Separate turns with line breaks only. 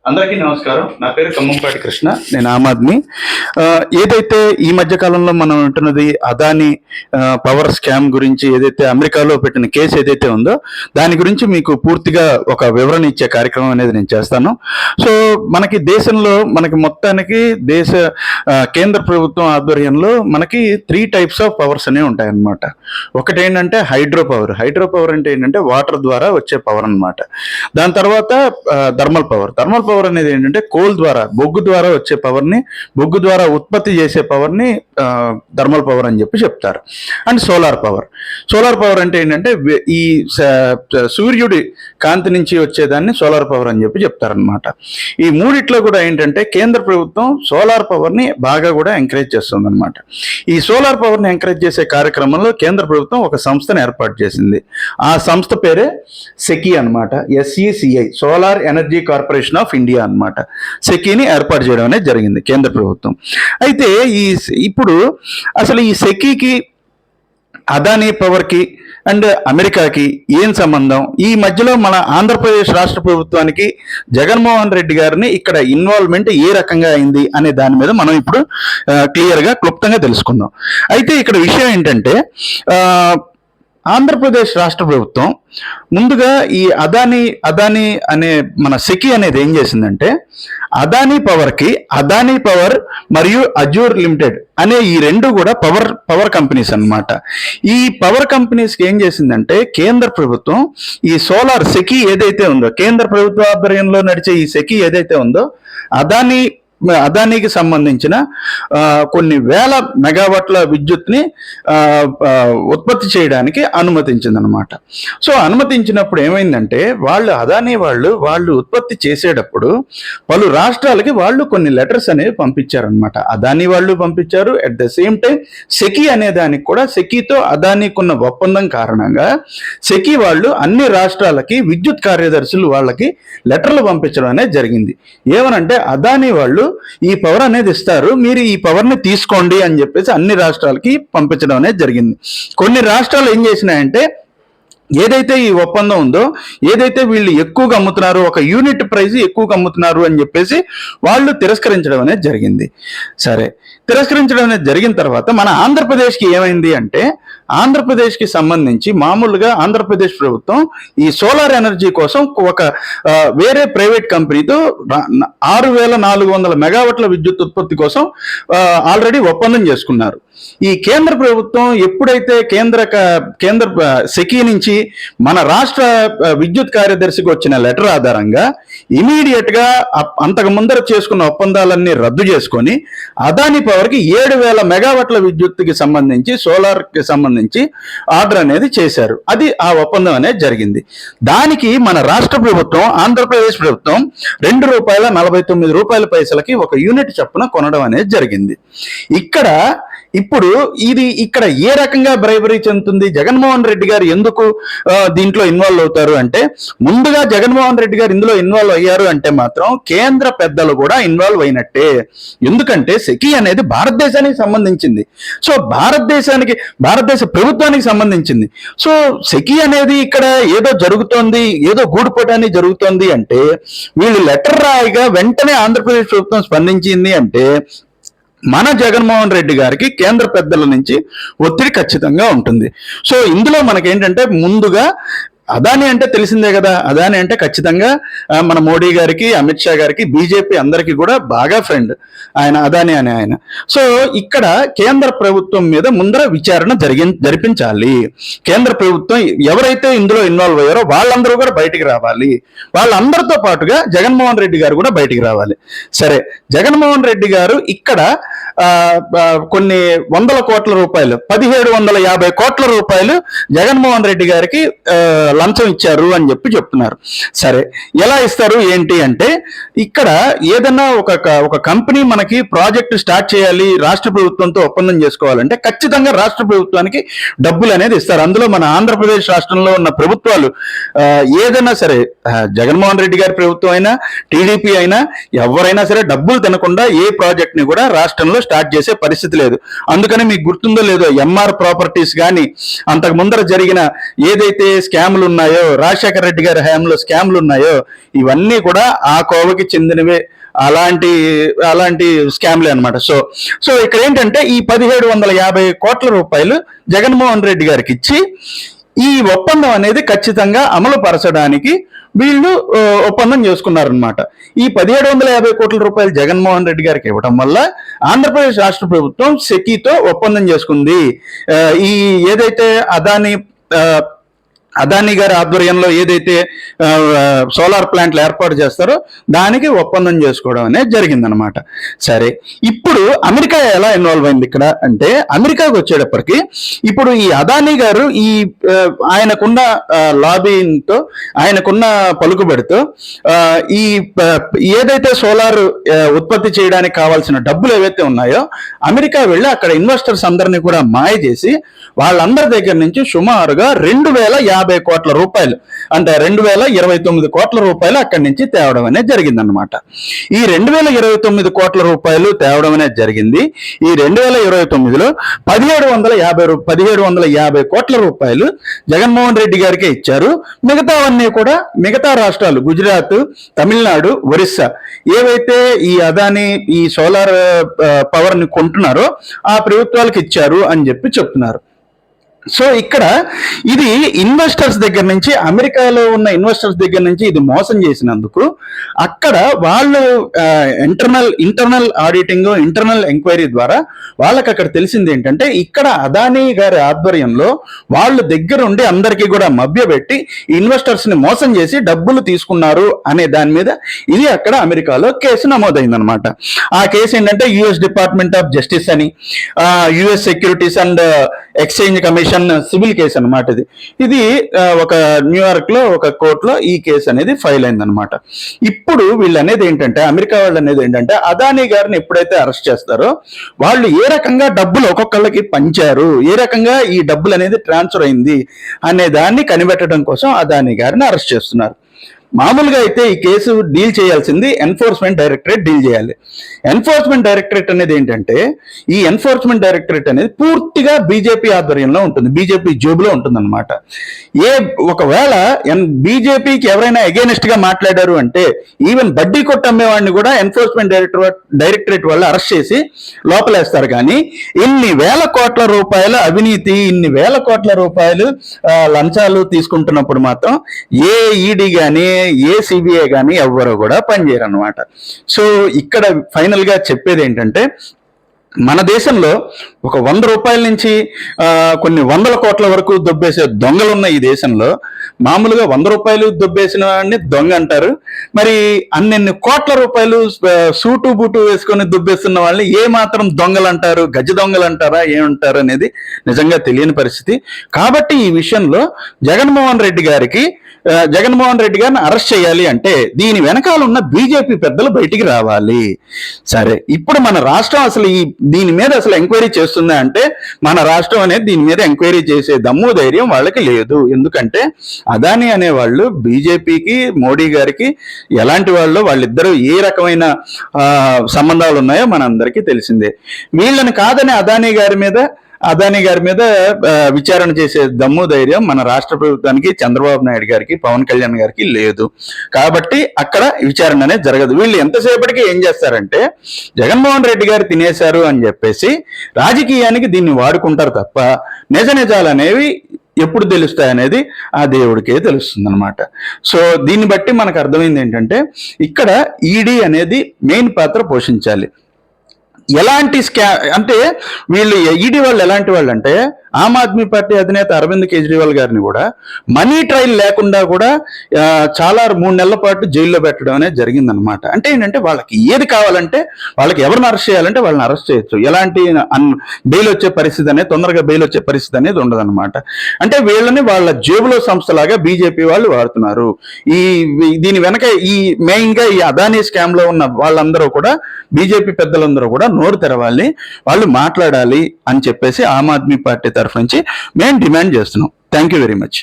అందరికీ నమస్కారం. నా పేరు కమ్మంపాటి కృష్ణ. నేను ఆమ్ ఆద్మీ. ఏదైతే ఈ మధ్య కాలంలో మనం ఉంటున్నది అదాని పవర్ స్కామ్ గురించి, ఏదైతే అమెరికాలో పెట్టిన కేసు ఏదైతే ఉందో దాని గురించి మీకు పూర్తిగా ఒక వివరణ ఇచ్చే కార్యక్రమం అనేది నేను చేస్తాను. సో మనకి దేశంలో మొత్తానికి కేంద్ర ప్రభుత్వం ఆధ్వర్యంలో మనకి 3 టైప్స్ ఆఫ్ పవర్స్ అనేవి ఉంటాయన్నమాట. ఒకటి ఏంటంటే హైడ్రో పవర్. హైడ్రో పవర్ అంటే ఏంటంటే వాటర్ ద్వారా వచ్చే పవర్ అన్నమాట. దాని తర్వాత థర్మల్ పవర్. థర్మల్ పవర్ అనేది ఏంటంటే కోల్ ద్వారా, బొగ్గు ద్వారా వచ్చే పవర్ని, బొగ్గు ద్వారా ఉత్పత్తి చేసే పవర్ని థర్మల్ పవర్ అని చెప్పి చెప్తారు. And solar power. Solar power అంటే ఏంటంటే ఈ సూర్యుడి కాంతి నుంచి వచ్చేదాన్ని సోలార్ పవర్ అని చెప్పి చెప్తారనమాట. ఈ మూడిట్లో కూడా ఏంటంటే కేంద్ర ప్రభుత్వం సోలార్ పవర్ని బాగా కూడా ఎంకరేజ్ చేస్తుంది అనమాట. ఈ సోలార్ పవర్ని ఎంకరేజ్ చేసే కార్యక్రమంలో కేంద్ర ప్రభుత్వం ఒక సంస్థను ఏర్పాటు చేసింది. ఆ సంస్థ పేరే సెకీ అనమాట. SECI, solar energy corporation of India అనమాట. సెకీని ఏర్పాటు చేయడం అనేది జరిగింది కేంద్ర ప్రభుత్వం. అయితే ఇప్పుడు అసలు ఈ సెకీకి, అదానీ పవర్కి అండ్ అమెరికాకి ఏం సంబంధం? ఈ మధ్యలో మన ఆంధ్రప్రదేశ్ రాష్ట్ర ప్రభుత్వానికి జగన్మోహన్ రెడ్డి గారిని ఇక్కడ ఇన్వాల్వ్మెంట్ ఏ రకంగా అయింది అనే దాని మీద మనం ఇప్పుడు క్లియర్గా క్లుప్తంగా తెలుసుకుందాం. అయితే ఇక్కడ విషయం ఏంటంటే ఆంధ్రప్రదేశ్ రాష్ట్ర ప్రభుత్వం ముందుగా ఈ అదానీ అనే మన సెకీ అనేది ఏం చేసిందంటే అదానీ పవర్ మరియు అజూర్ లిమిటెడ్ అనే ఈ రెండు కూడా పవర్ కంపెనీస్ అన్నమాట. ఈ పవర్ కంపెనీస్కి ఏం చేసిందంటే కేంద్ర ప్రభుత్వం ఈ సోలార్ సెకీ ఏదైతే ఉందో, కేంద్ర ప్రభుత్వ ఆధ్వర్యంలో నడిచే ఈ సెకీ ఏదైతే ఉందో అదానీకి సంబంధించిన కొన్ని వేల మెగావాట్ల విద్యుత్ని ఉత్పత్తి చేయడానికి అనుమతించిందనమాట. సో అనుమతించినప్పుడు ఏమైందంటే అదానీ వాళ్ళు ఉత్పత్తి చేసేటప్పుడు పలు రాష్ట్రాలకి వాళ్ళు కొన్ని లెటర్స్ అనేవి పంపించారనమాట. అదానీ వాళ్ళు పంపించారు. At the same time SECI అనే దానికి కూడా, సెకీతో అదానీకున్న ఒప్పందం కారణంగా సెకీ వాళ్ళు అన్ని రాష్ట్రాలకి విద్యుత్ కార్యదర్శులు వాళ్ళకి లెటర్లు పంపించడం అనేది జరిగింది. ఏమనంటే అదానీ వాళ్ళు ఈ పవర్ అనేది ఇస్తారు, మీరు ఈ పవర్ని తీసుకోండి అని చెప్పేసి అన్ని రాష్ట్రాలకి పంపించడం అనేది జరిగింది. కొన్ని రాష్ట్రాలు ఏం చేసినాయంటే ఏదైతే ఈ ఒప్పందం ఉందో, ఏదైతే వీళ్ళు ఎక్కువగా అమ్ముతున్నారు, ఒక యూనిట్ ప్రైస్ ఎక్కువగా అమ్ముతున్నారు అని చెప్పేసి వాళ్ళు తిరస్కరించడం అనేది జరిగింది. సరే, తిరస్కరించడం అనేది జరిగిన తర్వాత మన ఆంధ్రప్రదేశ్కి ఏమైంది అంటే, ఆంధ్రప్రదేశ్కి సంబంధించి మామూలుగా ఆంధ్రప్రదేశ్ ప్రభుత్వం ఈ సోలార్ ఎనర్జీ కోసం ఒక వేరే ప్రైవేట్ కంపెనీతో 6400 మెగావాట్ల విద్యుత్ ఉత్పత్తి కోసం ఆల్రెడీ ఒప్పందం చేసుకున్నారు. ఈ కేంద్ర ప్రభుత్వం ఎప్పుడైతే కేంద్ర సెకీ నుంచి మన రాష్ట్ర విద్యుత్ కార్యదర్శికి వచ్చిన లెటర్ ఆధారంగా ఇమీడియట్ గా అంతకు ముందర చేసుకున్న ఒప్పందాలన్నీ రద్దు చేసుకొని అదానీ పవర్కి 7000 మెగావాట్ల విద్యుత్కి సంబంధించి, సోలార్ కి సంబంధించి ఆర్డర్ అనేది చేశారు. అది ఆ ఒప్పందం అనేది జరిగింది. దానికి మన రాష్ట్ర ప్రభుత్వం, ఆంధ్రప్రదేశ్ ప్రభుత్వం ₹2.49 ఒక యూనిట్ చొప్పున కొనడం అనేది జరిగింది. ఇప్పుడు ఇక్కడ ఏ రకంగా బ్రైబరీ చెందుతుంది? జగన్మోహన్ రెడ్డి గారు ఎందుకు దీంట్లో ఇన్వాల్వ్ అవుతారు అంటే, ముందుగా జగన్మోహన్ రెడ్డి గారు ఇందులో ఇన్వాల్వ్ అయ్యారు అంటే మాత్రం కేంద్ర పెద్దలు కూడా ఇన్వాల్వ్ అయినట్టే. ఎందుకంటే సెకీ అనేది భారతదేశానికి సంబంధించింది. సో భారతదేశ ప్రభుత్వానికి సంబంధించింది. సో సెకీ అనేది ఇక్కడ ఏదో జరుగుతోంది, ఏదో గూడుపోటాన్ని జరుగుతోంది అంటే, వీళ్ళు లెటర్ రాయిగా వెంటనే ఆంధ్రప్రదేశ్ ప్రభుత్వం స్పందించింది అంటే మన జగన్మోహన్ రెడ్డి గారికి కేంద్ర పెద్దల నుంచి ఒత్తిడి ఖచ్చితంగా ఉంటుంది. సో ఇందులో మనకేంటంటే ముందుగా అదానీ అంటే తెలిసిందే కదా. అదానీ అంటే ఖచ్చితంగా మన మోడీ గారికి, అమిత్ షా గారికి, బీజేపీ అందరికీ కూడా బాగా ఫ్రెండ్ అదానీ అనే ఆయన. సో ఇక్కడ కేంద్ర ప్రభుత్వం మీద ముందర విచారణ జరిపించాలి. కేంద్ర ప్రభుత్వం ఎవరైతే ఇందులో ఇన్వాల్వ్ అయ్యారో వాళ్ళందరూ కూడా బయటికి రావాలి. వాళ్ళందరితో పాటుగా జగన్మోహన్ రెడ్డి గారు కూడా బయటికి రావాలి. సరే, జగన్మోహన్ రెడ్డి గారు ఇక్కడ కొన్ని వందల కోట్ల రూపాయలు, 1750 కోట్ల రూపాయలు జగన్మోహన్ రెడ్డి గారికి లంచం ఇచ్చారు అని చెప్తున్నారు. సరే, ఎలా ఇస్తారు ఏంటి అంటే, ఇక్కడ ఏదన్నా ఒక కంపెనీ మనకి ప్రాజెక్ట్ స్టార్ట్ చేయాలి, రాష్ట్ర ప్రభుత్వంతో ఒప్పందం చేసుకోవాలంటే ఖచ్చితంగా రాష్ట్ర ప్రభుత్వానికి డబ్బులు అనేది ఇస్తారు. అందులో మన ఆంధ్రప్రదేశ్ రాష్ట్రంలో ఉన్న ప్రభుత్వాలు ఏదైనా సరే, జగన్మోహన్ రెడ్డి గారి ప్రభుత్వం అయినా, టీడీపీ అయినా, ఎవరైనా సరే డబ్బులు తినకుండా ఏ ప్రాజెక్ట్ ని కూడా రాష్ట్రంలో స్టార్ట్ చేసే పరిస్థితి లేదు. అందుకని మీకు గుర్తుందో లేదో, ఎంఆర్ ప్రాపర్టీస్ కానీ, అంతకు ముందర జరిగిన ఏదైతే స్కామ్ స్కాములు ఉన్నాయో, రాజశేఖర రెడ్డి గారి హయాంలో స్కాములు ఉన్నాయో, ఇవన్నీ కూడా ఆ కోవకి చెందినవే. అలాంటి అలాంటి స్కామ్లే అనమాట. సో ఇక్కడ ఏంటంటే ఈ 1750 కోట్ల రూపాయలు జగన్మోహన్ రెడ్డి గారికి ఇచ్చి ఈ ఒప్పందం అనేది ఖచ్చితంగా అమలు పరచడానికి వీళ్ళు ఒప్పందం చేసుకున్నారనమాట. ఈ 1750 కోట్ల రూపాయలు జగన్మోహన్ రెడ్డి గారికి ఇవ్వడం వల్ల ఆంధ్రప్రదేశ్ రాష్ట్ర ప్రభుత్వం సెకీతో ఒప్పందం చేసుకుంది. ఈ ఏదైతే అదానీ గారి ఆధ్వర్యంలో ఏదైతే సోలార్ ప్లాంట్లు ఏర్పాటు చేస్తారో దానికి ఒప్పందం చేసుకోవడం అనేది జరిగిందనమాట. సరే, ఇప్పుడు అమెరికా ఎలా ఇన్వాల్వ్ అయింది ఇక్కడ అంటే, అమెరికాకు వచ్చేటప్పటికి ఇప్పుడు ఈ అదానీ గారు ఆయనకున్న లాబీతో, ఆయనకున్న పలుకుబడితో ఈ ఏదైతే సోలార్ ఉత్పత్తి చేయడానికి కావాల్సిన డబ్బులు ఏవైతే ఉన్నాయో అమెరికా వెళ్ళి అక్కడ ఇన్వెస్టర్స్ అందరినీ కూడా మాయ చేసి వాళ్ళందరి దగ్గర నుంచి సుమారుగా 2050 కోట్ల రూపాయలు, అంటే 2029 కోట్ల రూపాయలు అక్కడి నుంచి తేవడం అనేది జరిగిందనమాట. ఈ 2029 కోట్ల రూపాయలు తేవడం అనేది జరిగింది. ఈ 2029లో 1750 కోట్ల రూపాయలు జగన్మోహన్ రెడ్డి గారికే ఇచ్చారు. మిగతావన్నీ కూడా మిగతా రాష్ట్రాలు, గుజరాత్, తమిళనాడు, ఒరిస్సా ఏవైతే ఈ అదానీ ఈ సోలార్ పవర్ ని కొంటున్నారో ఆ ప్రభుత్వాలకు ఇచ్చారు అని చెప్తున్నారు. సో ఇక్కడ ఇది ఇన్వెస్టర్స్ దగ్గర నుంచి, అమెరికాలో ఉన్న ఇన్వెస్టర్స్ దగ్గర నుంచి ఇది మోసం చేసినందుకు అక్కడ వాళ్ళు ఇంటర్నల్ ఆడిటింగ్, ఇంటర్నల్ ఎంక్వైరీ ద్వారా వాళ్ళకి అక్కడ తెలిసింది ఏంటంటే, ఇక్కడ అదానీ గారి ఆధ్వర్యంలో వాళ్ళు దగ్గరుండి అందరికీ కూడా మభ్యపెట్టి ఇన్వెస్టర్స్ ని మోసం చేసి డబ్బులు తీసుకున్నారు అనే దాని మీద ఇది అక్కడ అమెరికాలో కేసు నమోదైందనమాట. ఆ కేసు ఏంటంటే యుఎస్ డిపార్ట్మెంట్ ఆఫ్ జస్టిస్ అని, US securities and exchange commission civil case అనమాట. ఇది ఒక న్యూయార్క్ లో ఒక కోర్టులో ఈ కేసు అనేది ఫైల్ అయిందనమాట. ఇప్పుడు వీళ్ళు అనేది ఏంటంటే, అమెరికా వాళ్ళు అనేది ఏంటంటే, అదానీ గారిని ఎప్పుడైతే అరెస్ట్ చేస్తారో వాళ్ళు ఏ రకంగా డబ్బులు ఒక్కొక్కళ్ళకి పంచారు, ఏ రకంగా ఈ డబ్బులు అనేది ట్రాన్స్ఫర్ అయింది అనే దాన్ని కనిపెట్టడం కోసం అదానీ గారిని అరెస్ట్ చేస్తున్నారు. మామూలుగా అయితే ఈ కేసు డీల్ చేయాల్సింది ఎన్ఫోర్స్మెంట్ డైరెక్టరేట్ డీల్ చేయాలి. ఎన్ఫోర్స్మెంట్ డైరెక్టరేట్ అనేది ఏంటంటే, ఈ ఎన్ఫోర్స్మెంట్ డైరెక్టరేట్ అనేది పూర్తిగా బీజేపీ ఆధ్వర్యంలో ఉంటుంది, బీజేపీ జోబులో ఉంటుంది అనమాట. ఒకవేళ బీజేపీకి ఎవరైనా అగేనిస్ట్ గా మాట్లాడారు అంటే, ఈవెన్ బడ్డీ కొట్టు అమ్మేవాడిని కూడా ఎన్ఫోర్స్మెంట్ డైరెక్టరేట్ వాళ్ళు అరెస్ట్ చేసి లోపలేస్తారు. కానీ ఇన్ని వేల కోట్ల రూపాయల అవినీతి, ఇన్ని వేల కోట్ల రూపాయలు లంచాలు తీసుకుంటున్నప్పుడు మాత్రం ఏ ఈడీ కానీ ఏ సిబిఐ కానీ ఎవ్వరూ కూడా పనిచేయరు అనమాట. సో ఇక్కడ ఫైనల్ గా చెప్పేది ఏంటంటే, మన దేశంలో ఒక 100 రూపాయల నుంచి కొన్ని వందల కోట్ల వరకు దొబ్బేసే దొంగలు ఉన్న ఈ దేశంలో మామూలుగా 100 రూపాయలు దొబ్బేసిన వాడిని దొంగ అంటారు. మరి అన్నెన్ని కోట్ల రూపాయలు సూటు బూటు వేసుకొని దొబ్బేస్తున్న వాళ్ళని ఏ మాత్రం దొంగలు అంటారు, గజ దొంగలు అంటారా, ఏమంటారు అనేది నిజంగా తెలియని పరిస్థితి. కాబట్టి ఈ విషయంలో జగన్మోహన్ రెడ్డి గారిని అరెస్ట్ చేయాలి అంటే దీని వెనకాల ఉన్న బీజేపీ పెద్దలు బయటికి రావాలి. సరే, ఇప్పుడు మన రాష్ట్రం అసలు దీని మీద అసలు ఎంక్వైరీ చేస్తుందా అంటే, మన రాష్ట్రం అనేది దీని మీద ఎంక్వైరీ చేసే దమ్ము ధైర్యం వాళ్ళకి లేదు. ఎందుకంటే అదానీ అనే వాళ్ళు బీజేపీకి, మోడీ గారికి ఎలాంటి వాళ్ళు, వాళ్ళిద్దరూ ఏ రకమైన సంబంధాలు ఉన్నాయో మనందరికీ తెలిసిందే. వీళ్ళని కాదని అదానీ గారి మీద విచారణ చేసే దమ్ము ధైర్యం మన రాష్ట్ర ప్రభుత్వానికి, చంద్రబాబు నాయుడు గారికి, పవన్ కళ్యాణ్ గారికి లేదు. కాబట్టి అక్కడ విచారణ అనేది జరగదు. వీళ్ళు ఎంతసేపటికి ఏం చేస్తారంటే, జగన్మోహన్ రెడ్డి గారు తినేశారు అని చెప్పేసి రాజకీయానికి దీన్ని వాడుకుంటారు తప్ప నిజాలు అనేవి ఎప్పుడు తెలుస్తాయనేది ఆ దేవుడికే తెలుస్తుంది అనమాట. సో దీన్ని బట్టి మనకు అర్థమైంది ఏంటంటే, ఇక్కడ ఈడీ అనేది మెయిన్ పాత్ర పోషించాలి. ఎలాంటి అంటే వీళ్ళు ఈడీ వాళ్ళు ఎలాంటి వాళ్ళు అంటే, ఆమ్ ఆద్మీ పార్టీ అధినేత అరవింద్ కేజ్రీవాల్ గారిని కూడా మనీ ట్రయల్ లేకుండా కూడా చాలా 3 నెలల పాటు జైల్లో పెట్టడం అనేది జరిగిందనమాట. అంటే ఏంటంటే, వాళ్ళకి ఏది కావాలంటే, వాళ్ళకి ఎవరిని అరెస్ట్ చేయాలంటే వాళ్ళని అరెస్ట్ చేయొచ్చు. ఎలాంటి బెయిల్ వచ్చే పరిస్థితి అనేది, తొందరగా బెయిల్ వచ్చే పరిస్థితి అనేది ఉండదన్నమాట. అంటే వీళ్ళని వాళ్ళ జేబులో సంస్థలాగా బీజేపీ వాళ్ళు వాడుతున్నారు. దీని వెనక మెయిన్ గా ఈ అదానీ స్కామ్ లో ఉన్న వాళ్ళందరూ కూడా, బీజేపీ పెద్దలందరూ కూడా నోరు తెరవాలి, వాళ్ళు మాట్లాడాలి అని చెప్పేసి ఆమ్ ఆద్మీ పార్టీ తరఫు నుంచి మేము డిమాండ్ చేస్తున్నాం. Thank you very much.